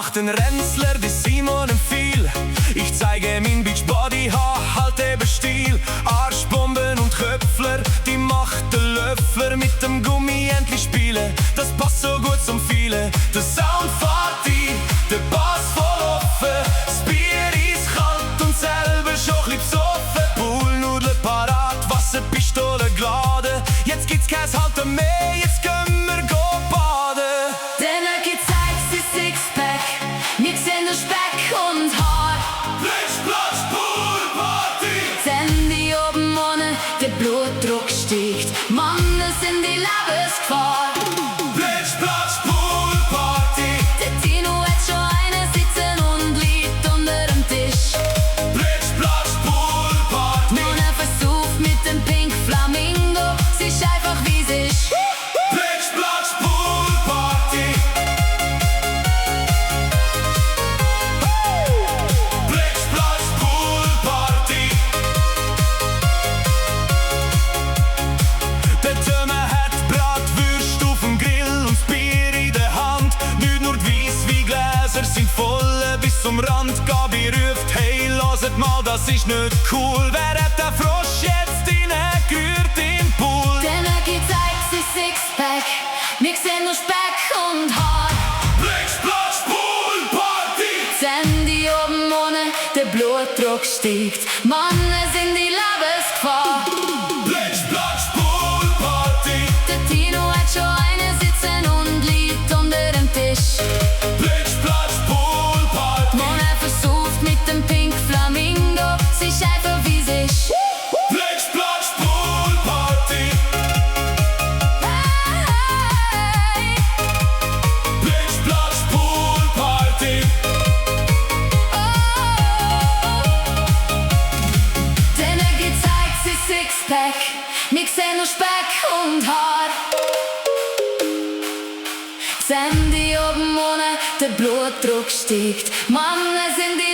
macht den Renzler, die Simon viel. Ich zeige ihm in Beachbody, halt eben Stil. Arschbomben und Köpfler, die macht der Löffler. Mit dem Gummi endlich spielen, das passt so gut zum Viele. Der Sound fährt ein, der Bass voll offen. Das Bier ist kalt und selber schon ein bisschen besoffen. Poolnudeln parat, Wasserpistole geladen. Jetzt gibt's kein Halten mehr, jetzt können wir baden. Denn er gezeigt sich Sixpack, wir sehen nur Speck und Haar. Plitsch, Platsch, Poolparty. Sandy oben ohne, der Blutdruck steigt. Mann, es sind die Lebensgefahr. Plitsch, Platsch, Poolparty. Der Tino hat schon eine sitzen und liegt unter dem Tisch. Plitsch, Platsch, Poolparty. Mona versucht mit dem Pink Flamingo, sie ist einfach wie sie ist. Plitsch, Platsch, Poolparty. Plitsch, Platsch, Poolparty. Der Tömer hat Bratwürst auf dem Grill und das Bier in der Hand. Nicht nur die Weissweingläser sind voll bis zum Rand. Gabi ruft, hey, loset mal, das ist nicht cool. Wer hat den Frosch jetzt reingerührt im Pool? Denn er gezeigt sich Sixpack, wir sehen nur Speck und Haar. Plitsch, Platsch, Poolparty. Sandy oben ohne, der Blutdruck steigt. Mann, es sind die Lebensgefahr. Plitsch, Platsch, Poolparty. Der Tino hat schon eine sitzen und liegt unter dem Tisch. Plitsch, Platsch, Poolparty. Mona versucht mit dem Pink Flamingo, sie ist einfach wie sie ist. Plitsch, Platsch, Poolparty. Hey, Plitsch, Platsch, Poolparty. oh. Denn er gezeigt sich Sixpack, wir sehen nur Speck und Haar. Sandy oben ohne, der Blutdruck steigt. Mann, es sind die